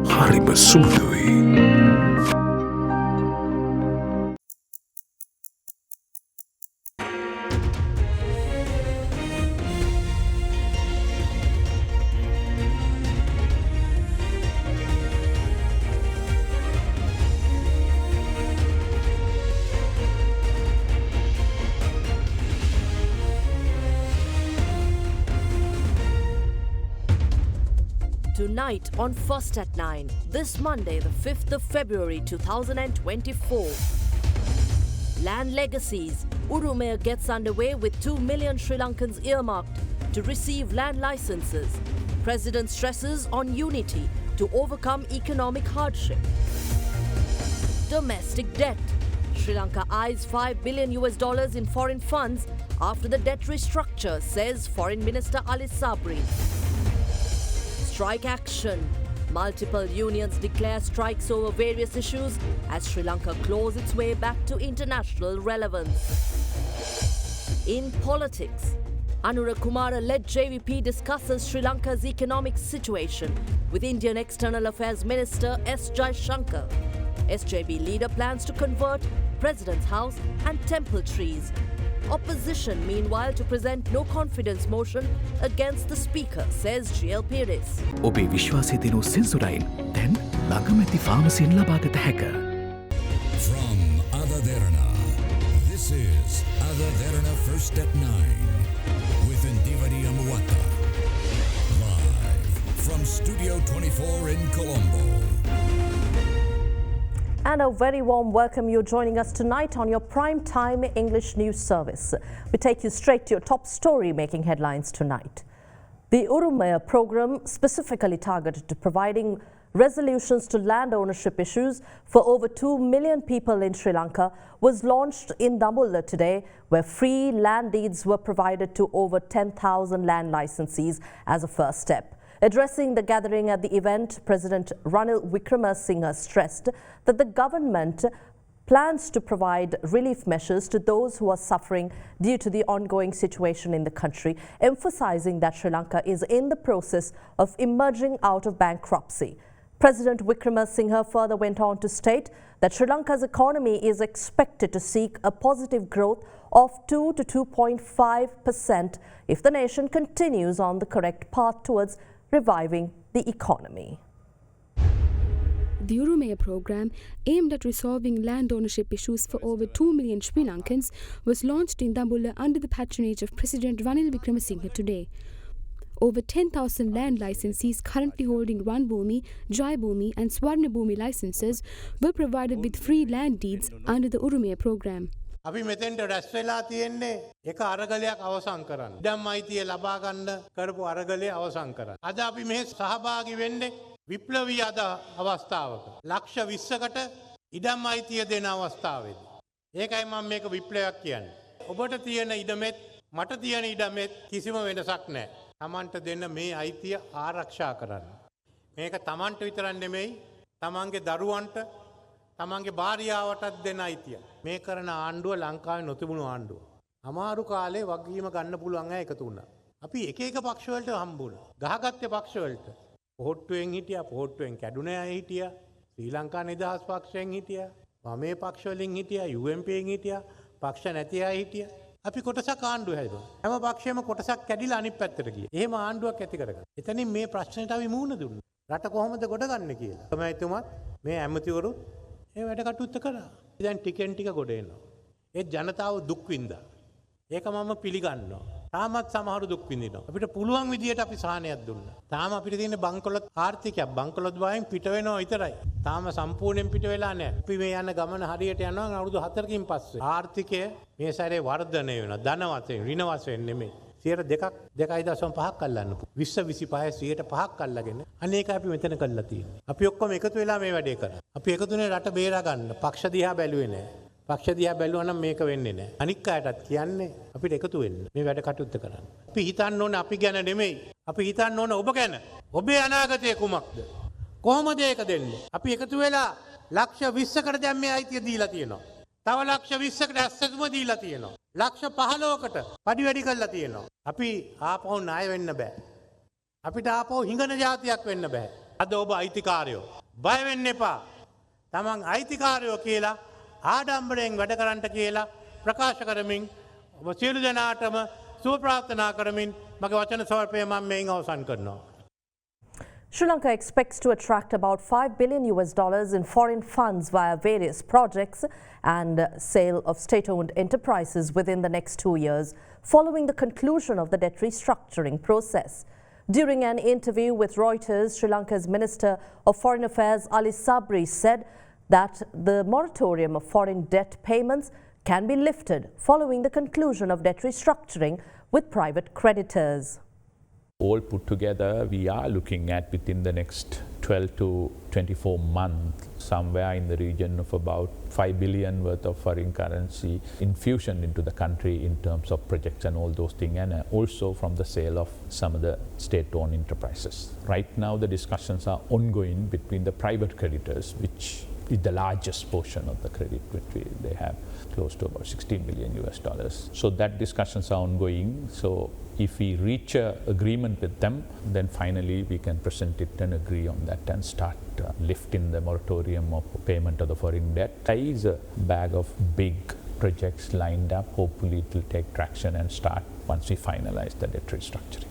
හරිම සුමුදුයි. Tonight on First at 9, this Monday, the 5th of February 2024. Land legacies. Urumaya gets underway with 2 million Sri Lankans earmarked to receive land licenses. President stresses on unity to overcome economic hardship. Domestic debt. Sri Lanka eyes $5 billion in foreign funds after the debt restructure, says Foreign Minister Ali Sabri. Strike action. Multiple unions declare strikes over various issues as Sri Lanka claws its way back to international relevance. In politics, Anura Kumara-led JVP discusses Sri Lanka's economic situation with Indian External Affairs Minister S. Jaishankar. SJB leader plans to convert President's House and temple trees. Opposition, meanwhile, to present no confidence motion against the Speaker, says GL Pires. ඔබේ විශ්වාසය දෙනු සෙන්සුරයින් දැන් ළඟමැති ෆාමසියෙන් ලබාගත හැක. From AdaDerana, this is AdaDerana First at 9 with Indivari Amuata. Live from Studio 24 in Colombo. And a very warm welcome. You're joining us tonight on your prime time English news service. We take you straight to your top story making headlines tonight. The Urumaya program, specifically targeted to providing resolutions to land ownership issues for over 2 million people in Sri Lanka, was launched in Dambulla today, where free land deeds were provided to over 10,000 land licensees as a first step. Addressing the gathering at the event, President Ranil Wickremesinghe stressed that the government plans to provide relief measures to those who are suffering due to the ongoing situation in the country, emphasizing that Sri Lanka is in the process of emerging out of bankruptcy. President Wickremesinghe further went on to state that Sri Lanka's economy is expected to seek a positive growth of 2 to 2.5% if the nation continues on the correct path towards reviving the economy. The Urumaya program, aimed at resolving land ownership issues for over 2 million Sri Lankans, was launched in Dambulla under the patronage of President Ranil Wickremesinghe today. Over 10,000 land licensees currently holding Ranbhumi, Jayabhumi and Swarnabhumi licenses were provided with free land deeds under the Urumaya program. අපි මෙතෙන්ට රැස් වෙලා තියෙන්නේ එක අරගලයක් අවසන් කරන්න. ඉඩම් අයිතිය ලබා ගන්න කරපු අරගලය අවසන් කරන්න. අද අපි මෙහි සහභාගී වෙන්නේ විප්ලවී අද අවස්ථාවක. ලක්ෂ 20කට ඉඩම් අයිතිය දෙන අවස්ථාවේදී. ඒකයි මම මේක විප්ලවයක් කියන්නේ. ඔබට තියෙන ඉඩමෙත් මට තියෙන ඉඩමෙත් කිසිම වෙනසක් නැහැ. තමන්ට දෙන්න මේ අයිතිය ආරක්ෂා කරන්න. මේක තමන්ට විතරක් නෙමෙයි තමන්ගේ දරුවන්ට තමන්ගේ භාර්යාවටත් දෙන අයිතිය. මේ කරන ආණ්ඩුව ලංකාවේ නොතිබුණු ආණ්ඩුව. අමාරු කාලේ වගකීම ගන්න පුළුවන් අය එකතු වුණා. අපි එක එක පක්ෂ වලට හම්බුණා. ගහගත්තේ පක්ෂ වලට. පොහොට්ටුවෙන් හිටියා, පොහොට්ටුවෙන් කැඩුනේ අය හිටියා. ශ්‍රී ලංකා නිදහස් පක්ෂයෙන් හිටියා. වමේ පක්ෂ වලින් හිටියා, UMPෙන් හිටියා, පක්ෂ නැති අය හිටියා. අපි කොටසක් ආණ්ඩුව හැදුවා. හැම පක්ෂයම කොටසක් කැඩිලා අනිත් පැත්තට ගියා. එහෙම ආණ්ඩුවක් ඇති කරගන්න. එතනින් මේ ප්‍රශ්නෙට අපි මුහුණ දුන්නා. රට කොහොමද ගොඩ ගන්න කියලා. තමයි මේ ඇමතිවරු ඒ වැඩ කටයුත්ත කරා. දැන් ටිකෙන් ටික ගොඩ එනවා. ඒ ජනතාව දුක් විඳා. ඒක මම පිළිගන්නවා. තාමත් සමහරු දුක් විඳිනවා. අපිට පුළුවන් විදියට අපි සහනයක් දුන්නා. තාම අපිට තියෙන බංකොලොත් ආර්ථිකයක් බංකොලොත් වයින් පිට වෙනවා විතරයි. තාම සම්පූර්ණයෙන් පිට වෙලා නැහැ. අපි මේ යන ගමන හරියට යනවා අවුරුදු 4කින් පස්සේ. ආර්ථිකය මේ සැරේ වර්ධනය වෙනවා. ධන වශයෙන්, ඍණ වශයෙන් නෙමෙයි. 2.5ක් අල්ලන්න. 20-25% අල්ලගෙන අනේක අපි මෙතන කළා තියෙනවා. අපි ඔක්කොම එකතු වෙලා මේ වැඩේ කරා. අපි එකතුනේ රට බේරා ගන්න. පක්ෂ දිහා බැලුවේ නැහැ. පක්ෂ දිහා බැලුවා නම් මේක වෙන්නේ නැහැ. අනික් අයටත් කියන්නේ අපිට එකතු වෙන්න. මේ වැඩ කටයුත්ත කරන්න. අපි හිතන්න ඕනේ අපි ගැන නෙමෙයි. අපි හිතන්න ඕනේ ඔබ ගැන. ඔබේ අනාගතය කුමක්ද? කොහොමද ඒක දෙන්නේ? අපි එකතු වෙලා ලක්ෂ 20කට දැන් මේ අයිතිය දීලා තියෙනවා. තව ලක්ෂ 20කට ඇස්සතුම දීලා තියෙනවා. ලක්ෂ 15කට පඩි වැඩි කරලා තියෙනවා. අපි ආපහු ණය වෙන්න බෑ. අපිට ආපහු හිඟන જાතියක් වෙන්න බෑ. අද ඔබ අයිතිකාරයෝ. බය වෙන්න එපා. තමන් අයිතිකාරයෝ කියලා ආඩම්බරයෙන් වැඩ කරන්නට කියලා ප්‍රකාශ කරමින් ඔබ සියලු දෙනාටම සුව ප්‍රාර්ථනා කරමින් මගේ වචන ස්වල්පය මම මෙයින් අවසන් කරනවා. Sri Lanka expects to attract about $5 billion in foreign funds via various projects and sale of state-owned enterprises within the next 2 years, following the conclusion of the debt restructuring process. During an interview with Reuters, Sri Lanka's Minister of Foreign Affairs Ali Sabri said that the moratorium of foreign debt payments can be lifted following the conclusion of debt restructuring with private creditors. All put together, we are looking at within the next 12 to 24 months, somewhere in the region of about 5 billion worth of foreign currency infusion into the country in terms of projects and all those things, and also from the sale of some of the state-owned enterprises. Right now, the discussions are ongoing between the private creditors, which is the largest portion of the credit, which they have close to about $16 billion. So that discussions are ongoing. So if we reach an agreement with them, then finally we can present it and agree on that and start lifting the moratorium of payment of the foreign debt. There is a bag of big projects lined up. Hopefully it will take traction and start once we finalize the debt restructuring.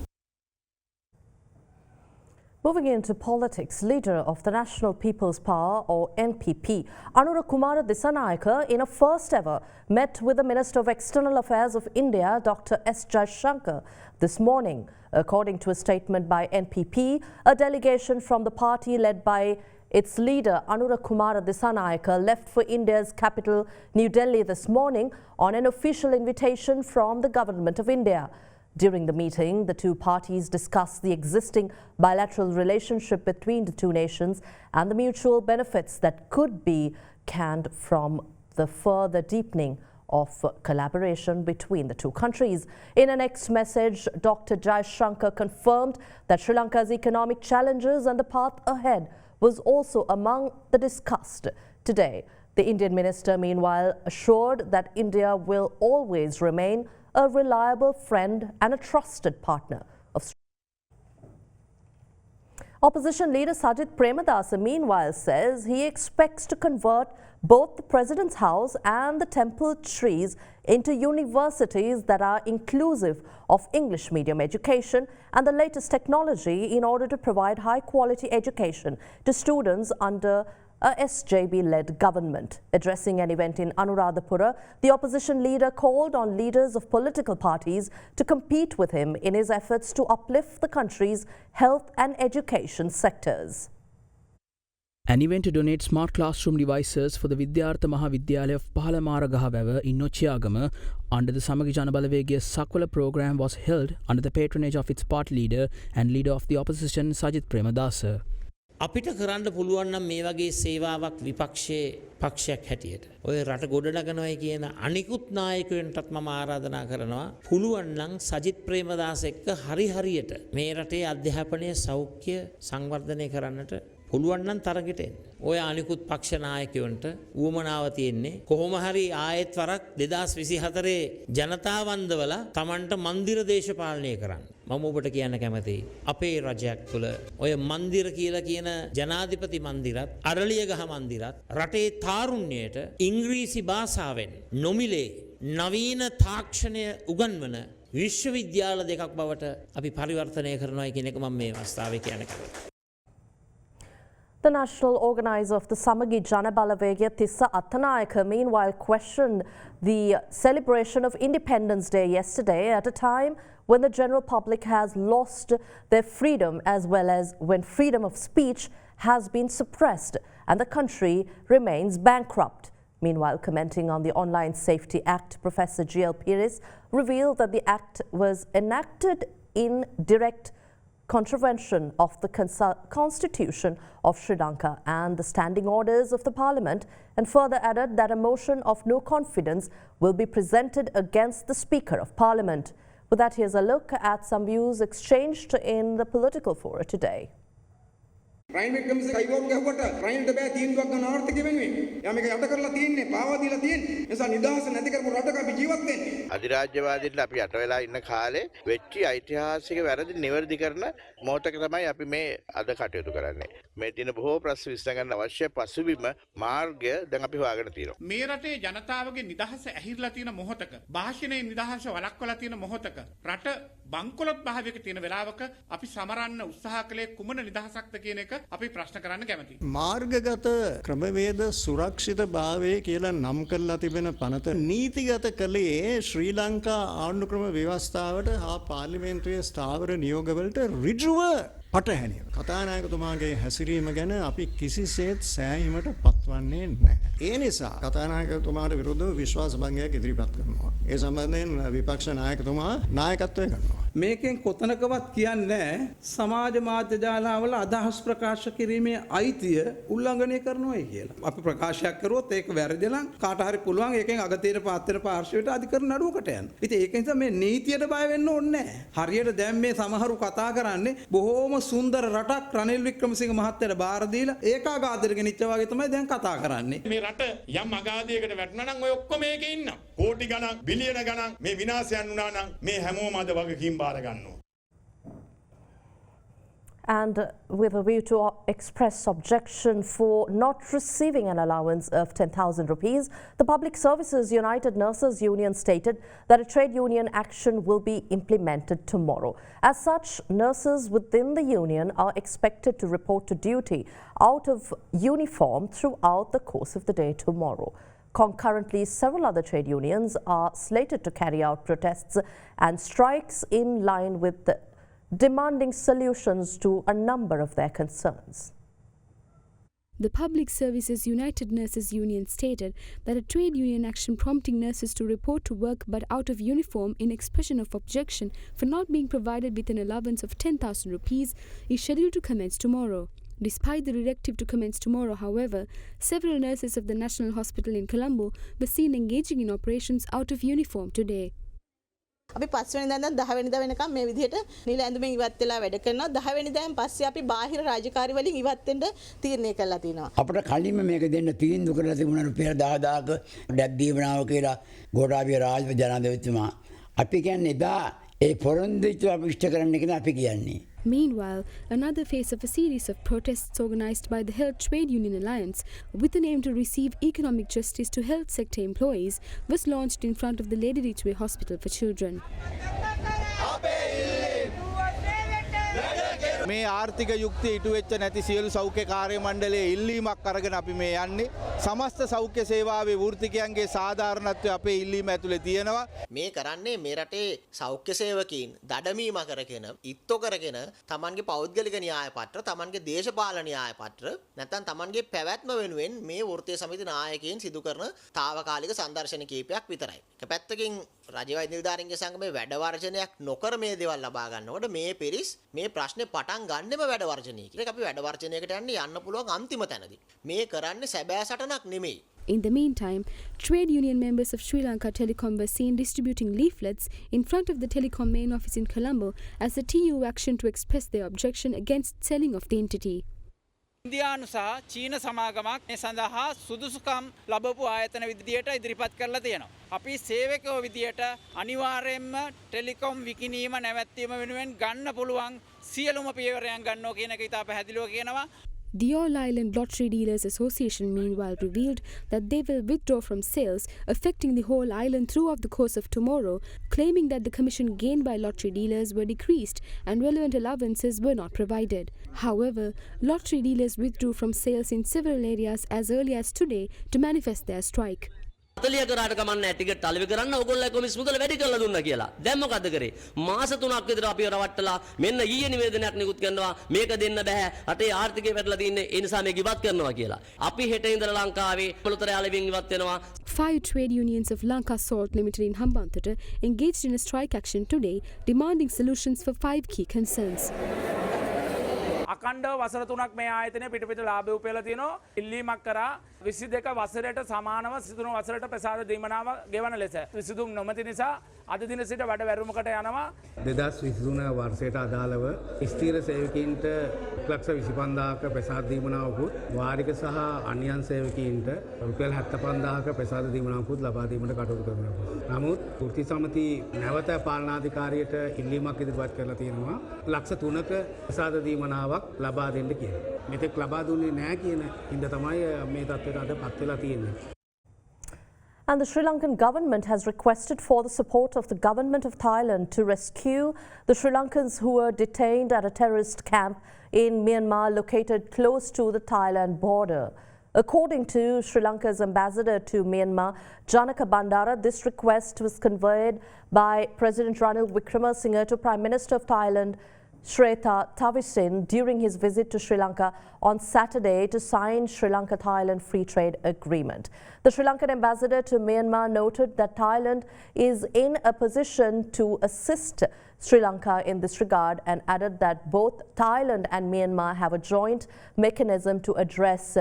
Moving into politics, leader of the National People's Power or NPP, Anura Kumara Dissanayake, in a first ever, met with the Minister of External Affairs of India, Dr. S. Jaishankar, this morning. According to a statement by NPP, a delegation from the party led by its leader Anura Kumara Dissanayake left for India's capital, New Delhi, this morning on an official invitation from the Government of India. During the meeting, the two parties discussed the existing bilateral relationship between the two nations and the mutual benefits that could be gained from the further deepening of collaboration between the two countries. In a next message, Dr. Jaishankar confirmed that Sri Lanka's economic challenges and the path ahead was also among the discussed today. The Indian minister, meanwhile, assured that India will always remain a reliable friend and a trusted partner of Sri Lanka. Opposition leader Sajith Premadasa, meanwhile, says he expects to convert both the President's House and the temple trees into universities that are inclusive of English medium education and the latest technology in order to provide high-quality education to students under a SJB-led government. Addressing an event in Anuradhapura, the opposition leader called on leaders of political parties to compete with him in his efforts to uplift the country's health and education sectors. An event to donate smart classroom devices for the Vidyartha Mahavidyalaya of Pahalamaraгаwa in Nochiagama under the Samagi Janabalawegaya Sakwala program was held under the patronage of its party leader and leader of the opposition Sajith Premadasa. අපිට කරන්න පුළුවන් නම් මේ වගේ සේවාවක් විපක්ෂයේ පක්ෂයක් හැටියට ඔය රට ගොඩනගනවායි කියන අනිකුත් නායකයන්ටත් මම ආරාධනා කරනවා පුළුවන් නම් සජිත් ප්‍රේමදාස එක්ක හරි හරියට මේ රටේ අධ්‍යාපනය සෞඛ්‍ය සංවර්ධනය කරන්නට පුළුවන් නම් තරගෙට එන්න. ඔය අනිකුත් පක්ෂ නායකයන්ට උවමනාව තියෙන්නේ කොහොම හරි ආයෙත් වරක් 2024 ජනතාවන්දවලා Tamanට මන්දිර දේශපාලනය කරන්න. මම ඔබට කියන්න කැමතියි. අපේ රජයක් තුළ ඔය මන්දිර කියලා කියන ජනාධිපති මන්දිරත් අරලියගහ මන්දිරත් රටේ තාරුණ්‍යයට ඉංග්‍රීසි භාෂාවෙන් නොමිලේ නවීන තාක්ෂණය උගන්වන විශ්වවිද්‍යාල දෙකක් බවට අපි පරිවර්තනය කරනවා කියන එක මම මේ අවස්ථාවේ කියන්න කැමතියි. The national organizer of the Samagi Janabalawegaya Tissa Attanayake meanwhile questioned the celebration of Independence Day yesterday at a time when the general public has lost their freedom as well as when freedom of speech has been suppressed and the country remains bankrupt. Meanwhile, commenting on the Online Safety Act, Professor G.L. Pires revealed that the act was enacted in direct contravention of the Constitution of Sri Lanka and the standing orders of the Parliament, and further added that a motion of no confidence will be presented against the Speaker of Parliament. With that, here's a look at some views exchanged in the political fora today. රයින් Wickremesinghe කයිවෝට් ගහුවට රයින්ට බෑ තීන්දුවක් ගන්න ආර්ථිකය වෙනුවෙන්. යා මේක යට කරලා තියෙන්නේ, පාවා දීලා තියෙන්නේ. ඒ නිසා නිදහස නැති කරපු රටක අපි ජීවත් වෙන්නේ. අධිරාජ්‍යවාදීන්ට අපි යට වෙලා ඉන්න කාලේ වෙච්ච ඓතිහාසික වැරදි නිවැරදි කරන මොහොතක තමයි අපි මේ අද කටයුතු කරන්නේ. මේ දින බොහෝ ප්‍රශ්න විසඳගන්න අවශ්‍ය පසුබිම මාර්ගය දැන් අපි හොයාගෙන තියෙනවා. මේ රටේ ජනතාවගේ නිදහස ඇහිරලා තියෙන මොහොතක, භාෂණයේ නිදහස වළක්වලා තියෙන මොහොතක, රට බංකොලොත් භාවයක තියෙන වෙලාවක අපි සමරන්න උත්සාහ කළේ කුමන නිදහසක්ද කියන එක අපි ප්‍රශ්න කරන්න කැමතියි. මාර්ගගත ක්‍රමවේද සුරක්ෂිත භාවය කියලා නම් කරලා තිබෙන පනත නීතිගත කළේ ශ්‍රී ලංකා ආණ්ඩු ක්‍රම ව්‍යවස්ථාවට හා පාර්ලිමේන්තුවේ ස්ථාවර නියෝගවලට ඍජුව පටහැනිව. කතානායකතුමාගේ හැසිරීම ගැන අපි කිසිසේත් සෑහීමට පත්වන්නේ නැහැ. ඒ නිසා කතානායකතුමාට විරුද්ධව විශ්වාස භංගයක් ඉදිරිපත් කරනවා. ඒ සම්බන්ධයෙන් විපක්ෂ නායකතුමා නායකත්වය කරනවා. මේකෙන් කොතනකවත් කියන්නේ සමාජ මාධ්‍ය ජාලාවල අදහස් ප්‍රකාශ කිරීමේ අයිතිය උල්ලංඝනය කරනවායි කියලා. අපි ප්‍රකාශයක් කරුවොත් ඒක වැරදි නම් කාට හරි පුළුවන් ඒකෙන් අගතියට පාත් වෙන පාර්ශවයට අධිකරණ නඩුවකට යන්න. ඉතින් ඒක නිසා මේ නීතියට බය වෙන්න ඕනේ නැහැ. හරියට දැන් මේ සමහරු කතා කරන්නේ බොහෝම සුන්දර රටක් රනිල් වික්‍රමසිංහ මහත්තයාට බාර දීලා ඒකාගාධයට ගෙනිච්ච වගේ තමයි දැන් කතා කරන්නේ. මේ රට යම් අගාධයකට වැටුණා නම් ඔය ඔක්කොම ඒකේ ඉන්නවා. කෝටි ගණන්, බිලියන ගණන් මේ විනාශයන් වුණා නම් මේ හැමෝම අද වගකීම් බාර ගන්නවා. And with a view to express objection for not receiving an allowance of 10,000 rupees, the Public Services United Nurses Union stated that a trade union action will be implemented tomorrow. As such, nurses within the union are expected to report to duty out of uniform throughout the course of the day tomorrow. Concurrently, several other trade unions are slated to carry out protests and strikes in line with the demanding solutions to a number of their concerns. The Public Services United Nurses Union stated that a trade union action prompting nurses to report to work but out of uniform in expression of objection for not being provided with an allowance of 10,000 rupees is scheduled to commence tomorrow. Despite the directive to commence tomorrow, however, several nurses of the National Hospital in Colombo were seen engaging in operations out of uniform today. අපි 5 වෙනිදා ඉඳන් 10 වෙනිදා වෙනකම් මේ විදිහට නිල ඇඳුමින් ඉවත් වෙලා වැඩ කරනවා. 10 වෙනිදාන් පස්සේ අපි බාහිර රාජකාරි වලින් ඉවත් වෙන්න තීරණය කළා තියෙනවා. අපිට කලින්ම මේක දෙන්න තීන්දුව කරලා තිබුණා රුපියල් 10000ක ඩැබ් දීවනාව කියලා ගෝඨාභය රාජපක්ෂ ජනාධිපතිතුමා. අපි කියන්නේ එදා ඒ පොරොන්දුව අපි ඉෂ්ට කරන්න කියලා අපි කියන්නේ. Meanwhile, another phase of a series of protests organized by the Health Trade Union Alliance with an aim to receive economic justice to health sector employees was launched in front of the Lady Ridgeway Hospital for Children. මේ ආර්ථික යුක්තිය ඉටු වෙච්ච නැති සියලු සෞඛ්‍ය කාර්ය මණ්ඩලයේ ඉල්ලීමක් අරගෙන අපි මේ යන්නේ. සමස්ත සෞඛ්‍ය සේවාවේ වෘත්තිකයන්ගේ සාධාරණත්වය අපේ ඉල්ලීම ඇතුලේ තියෙනවා. මේ කරන්නේ මේ රටේ සෞඛ්‍ය සේවකීන් දඩමීම කරගෙන, ඉත්තෝ කරගෙන තමන්ගේ පෞද්ගලික න්‍යාය පත්‍ර, තමන්ගේ දේශපාලන න්‍යාය පත්‍ර, නැත්නම් තමන්ගේ පැවැත්ම වෙනුවෙන් මේ වෘත්තීය සමිති නායකයින් සිදු කරන తాවකාලික සංදර්ශන කීපයක් විතරයි. එක පැත්තකින් රජ වෛද්‍ය නිලධාරීන්ගේ සංගමේ වැඩ වර්ජනයක් නොකර මේ දේවල් ලබා ගන්නකොට මේ පිරිස් මේ ප්‍රශ්නේ පටන් ගන්නෙම වැඩ වර්ජනයකින්. ඒක අපි වැඩ වර්ජනයකට යන්න පුළුවන් අන්තිම තැනදී. මේ කරන්නේ සැබෑ සටනක් නෙමෙයි. In the meantime, trade union members of Sri Lanka Telecom were seen distributing leaflets in front of the Telecom main office in Colombo as a TU action to express their objection against selling of the entity. ඉන්දියානු සහ චීන සමාගමක් මේ සඳහා සුදුසුකම් ලැබපු ආයතන විදියට ඉදිරිපත් කරලා තියෙනවා. අපි සේවකයෝ විදියට අනිවාර්යයෙන්ම ටෙලිකොම් විකිණීම නැවැත්වීම වෙනුවෙන් ගන්න පුළුවන් සියලුම පියවරයන් ගන්නවා කියන එක ඉතා පැහැදිලිව කියනවා. The All Island Lottery Dealers Association meanwhile revealed that they will withdraw from sales affecting the whole island throughout the course of tomorrow, claiming that the commission gained by lottery dealers were decreased and relevant allowances were not provided. However, lottery dealers withdrew from sales in several areas as early as today to manifest their strike. 40 කරාට කමන්නේ ticket අලෙවි කරන්න ඕගොල්ලෝ කොමිස් මුදල වැඩි කරලා දුන්නා කියලා. දැන් මොකද කරේ? මාස 3ක් විතර අපිව රවට්ටලා මෙන්න ඊයේ නිවේදනයක් නිකුත් කරනවා මේක දෙන්න බෑ. රටේ ආර්ථිකය වැටලා තින්නේ ඒ නිසා මේක ඉවත් කරනවා කියලා. අපි හෙට ඉඳලා ලංකාවේ පොළොතර යාලෙවින් ඉවත් වෙනවා. 5 trade unions of Lanka Salt Limited in Hambantota engaged in a strike action today demanding solutions for 5 key concerns. අකණ්ඩව වසර 3ක් මේ ආයතනය පිටපිට ලාභ උපයලා තියෙනවා. ඉල්ලීමක් කරා 22 වසරට සමානව සිදුණු වසරට ප්‍රසාද දීමනාව ගෙවන ලෙස. විසඳුම් නොමැති නිසා අද දින සිට වැඩ වැරුමකට යනවා. 2023 වර්ෂයට අදාළව ස්ථීර සේවකීන්ට ලක්ෂ 25000ක ප්‍රසාද දීමනාවකුත් වාරික සහ අන්‍යයන් සේවකීන්ට රුපියල් 75000ක ප්‍රසාද දීමනාවකුත් ලබා දීමට කටයුතු කරනවා. නමුත් වෘත්ති සමිති නැවත පාලනාධිකාරියට ඉල්ලීමක් ඉදිරිපත් කරලා තියෙනවා ලක්ෂ 3ක ප්‍රසාද දීමනාවක් ලබා දෙන්න කියලා. මෙතෙක් ලබා දුන්නේ නැහැ කියන හින්දා තමයි මේ තත්ත්වයට අද පත් වෙලා තියෙන්නේ. And the Sri Lankan government has requested for the support of the government of Thailand to rescue the Sri Lankans who were detained at a terrorist camp in Myanmar located close to the Thailand border. According to Sri Lanka's ambassador to Myanmar, Janaka Bandara, this request was conveyed by President Ranil Wickremesinghe to Prime Minister of Thailand, Shreta Thavisin, during his visit to Sri Lanka on Saturday to sign Sri Lanka-Thailand Free Trade Agreement. The Sri Lankan ambassador to Myanmar noted that Thailand is in a position to assist Sri Lanka in this regard and added that both Thailand and Myanmar have a joint mechanism to address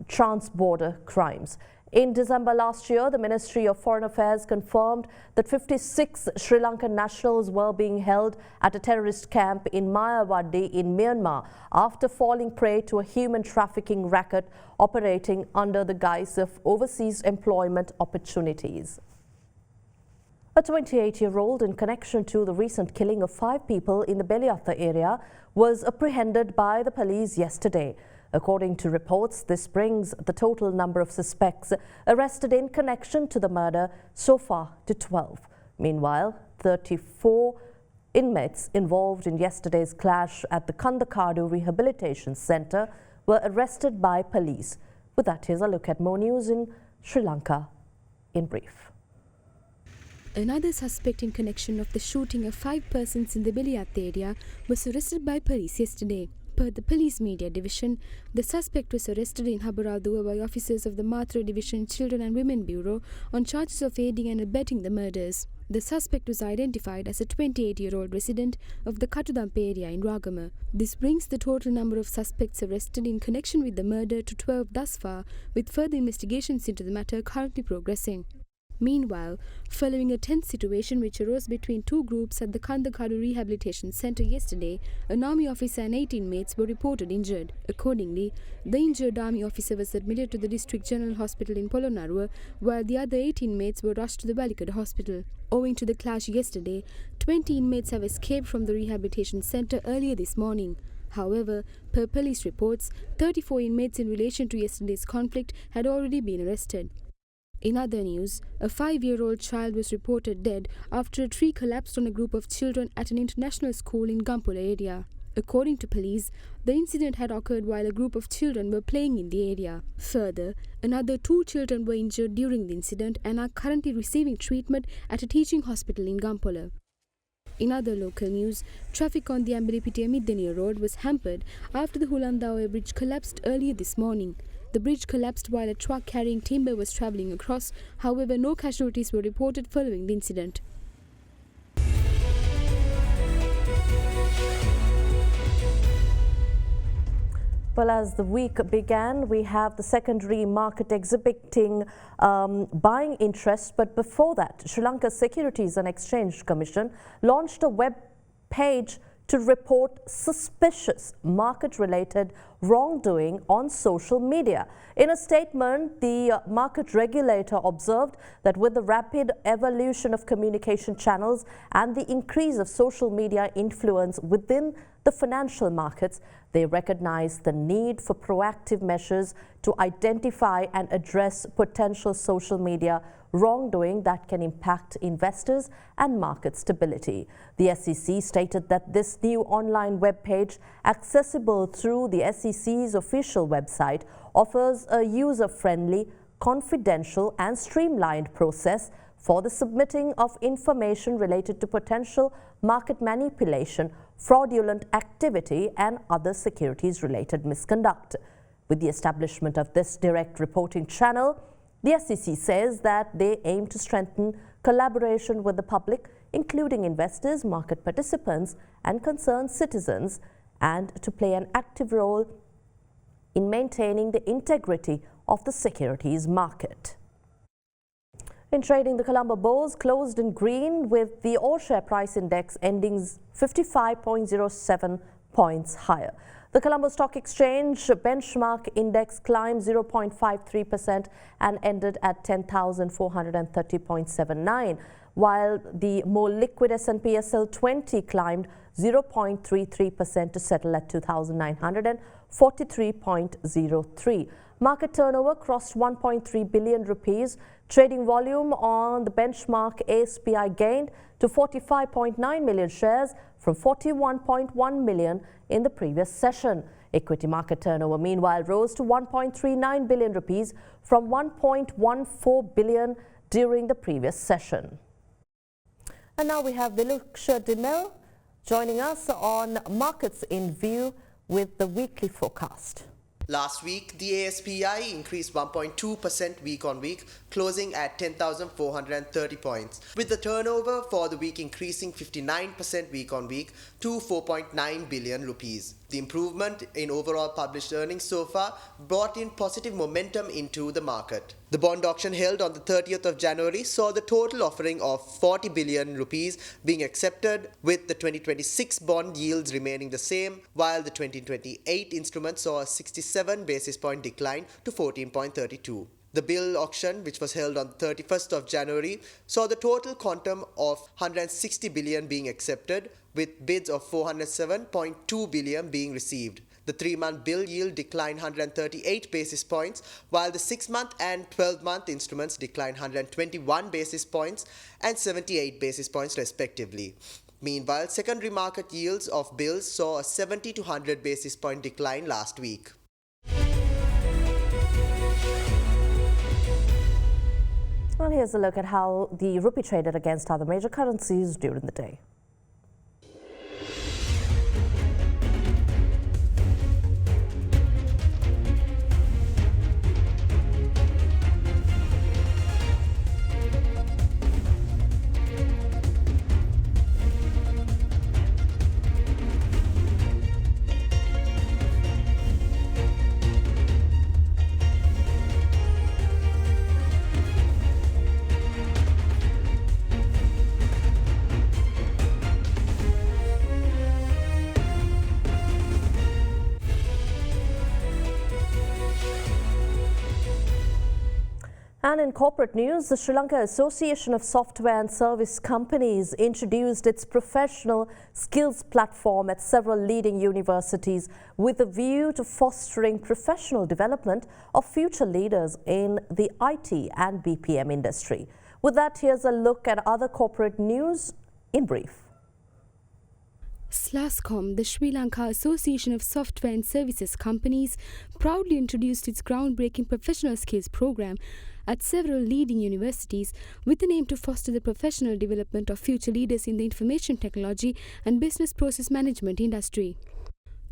trans-border crimes. In December last year, the Ministry of Foreign Affairs confirmed that 56 Sri Lankan nationals were being held at a terrorist camp in Mayawadi in Myanmar after falling prey to a human trafficking racket operating under the guise of overseas employment opportunities. A 28-year-old in connection to the recent killing of 5 people in the Beliatha area was apprehended by the police yesterday. According to reports, this brings the total number of suspects arrested in connection to the murder so far to 12. Meanwhile, 34 inmates involved in yesterday's clash at the Kandakadu Rehabilitation Centre were arrested by police. With that, here's a look at more news in Sri Lanka in brief. Another suspect in connection of the shooting of 5 persons in the Beliath area was arrested by police yesterday. Per the police media division, the suspect was arrested in Habaradua by officers of the Matra Division Children and Women Bureau on charges of aiding and abetting the murders. The suspect was identified as a 28-year-old resident of the Katudamp area in Ragama. This brings the total number of suspects arrested in connection with the murder to 12 thus far, with further investigations into the matter currently progressing. Meanwhile, following a tense situation which arose between 2 groups at the Kandakadu Rehabilitation Centre yesterday, an army officer and 8 inmates were reported injured. Accordingly, the injured army officer was admitted to the District General Hospital in Polonnaruwa, while the other 8 inmates were rushed to the Balikada Hospital. Owing to the clash yesterday, 20 inmates have escaped from the rehabilitation centre earlier this morning. However, per police reports, 34 inmates in relation to yesterday's conflict had already been arrested. In other news, a 5-year-old child was reported dead after a tree collapsed on a group of children at an international school in Gampula area. According to police, the incident had occurred while a group of children were playing in the area. Further, another 2 children were injured during the incident and are currently receiving treatment at a teaching hospital in Gampula. In other local news, traffic on the Ambiripitiya-Middeniya road was hampered after the Hulandawe bridge collapsed earlier this morning. The bridge collapsed while a truck carrying timber was travelling across. However, no casualties were reported following the incident. Well, as the week began, we have the secondary market exhibiting buying interest. But before that, Sri Lanka Securities and Exchange Commission launched a web page to report suspicious market-related wrongdoing on social media. In a statement, the market regulator observed that with the rapid evolution of communication channels and the increase of social media influence within the financial markets, they recognize the need for proactive measures to identify and address potential social media wrongdoing that can impact investors and market stability. The SEC stated that this new online web page, accessible through the SEC's official website, offers a user-friendly, confidential and streamlined process for the submitting of information related to potential market manipulation, fraudulent activity and other securities-related misconduct. With the establishment of this direct reporting channel, the SEC says that they aim to strengthen collaboration with the public, including investors, market participants and concerned citizens, and to play an active role in maintaining the integrity of the securities market. In trading, the Colombo Bulls closed in green with the all-share price index ending 55.07 points higher. The Colombo Stock Exchange benchmark index climbed 0.53% and ended at 10,430.79, while the more liquid S&P SL 20 climbed 0.33% to settle at 2,943.03. Market turnover crossed 1.3 billion rupees. Trading volume on the benchmark ASPI gained to 45.9 million shares from 41.1 million in the previous session. Equity market turnover, meanwhile, rose to 1.39 billion rupees from 1.14 billion during the previous session. And now we have Viluksha Dimel joining us on Markets in View with the weekly forecast. Last week, the ASPI increased 1.2% week on week, closing at 10,430 points, with the turnover for the week increasing 59% week on week to 4.9 billion rupees. The improvement in overall published earnings so far brought in positive momentum into the market. The bond auction held on the 30th of January saw the total offering of 40 billion rupees being accepted, with the 2026 bond yields remaining the same, while the 2028 instrument saw a 67 basis point decline to 14.32. The bill auction, which was held on the 31st of January, saw the total quantum of 160 billion being accepted, with bids of 407.2 billion being received. The 3-month bill yield declined 138 basis points, while the 6-month and 12-month instruments declined 121 basis points and 78 basis points respectively. Meanwhile, secondary market yields of bills saw a 70 to 100 basis point decline last week. Well, here's a look at how the rupee traded against other major currencies during the day. And in corporate news, the Sri Lanka Association of Software and Service Companies introduced its professional skills platform at several leading universities with a view to fostering professional development of future leaders in the IT and BPM industry. With that, here's a look at other corporate news in brief. SLASCOM, the Sri Lanka Association of Software and Services Companies, proudly introduced its groundbreaking professional skills program at several leading universities with an aim to foster the professional development of future leaders in the information technology and business process management industry.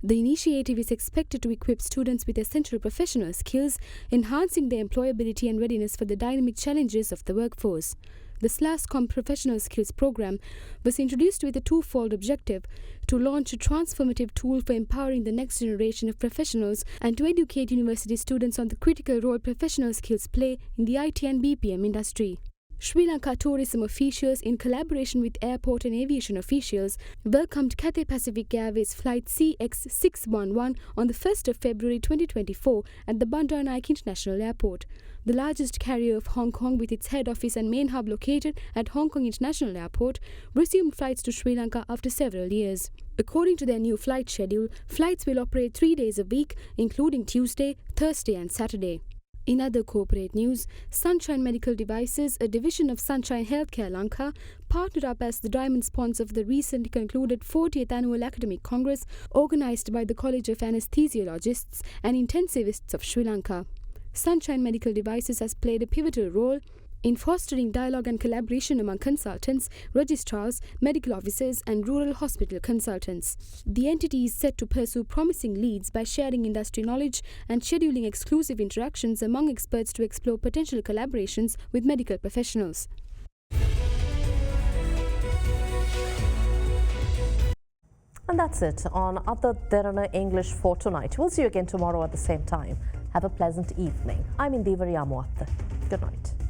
The initiative is expected to equip students with essential professional skills, enhancing their employability and readiness for the dynamic challenges of the workforce. The SLASCOM Professional Skills Program was introduced with a twofold objective: to launch a transformative tool for empowering the next generation of professionals and to educate university students on the critical role professional skills play in the IT and BPM industry. Sri Lanka tourism officials, in collaboration with airport and aviation officials, welcomed Cathay Pacific Airways flight CX611 on the 1st of February 2024 at the Bandar Naik International Airport. The largest carrier of Hong Kong, with its head office and main hub located at Hong Kong International Airport, resumed flights to Sri Lanka after several years. According to their new flight schedule, flights will operate 3 days a week, including Tuesday, Thursday and Saturday. In other corporate news, Sunshine Medical Devices, a division of Sunshine Healthcare Lanka, partnered up as the diamond sponsor of the recently concluded 40th Annual Academic Congress organised by the College of Anesthesiologists and Intensivists of Sri Lanka. Sunshine Medical Devices has played a pivotal role in fostering dialogue and collaboration among consultants, registrars, medical officers and rural hospital consultants. The entity is set to pursue promising leads by sharing industry knowledge and scheduling exclusive interactions among experts to explore potential collaborations with medical professionals. And that's it on AdaDerana English for tonight. We'll see you again tomorrow at the same time. Have a pleasant evening. I'm Indiveri Amuatta. Good night.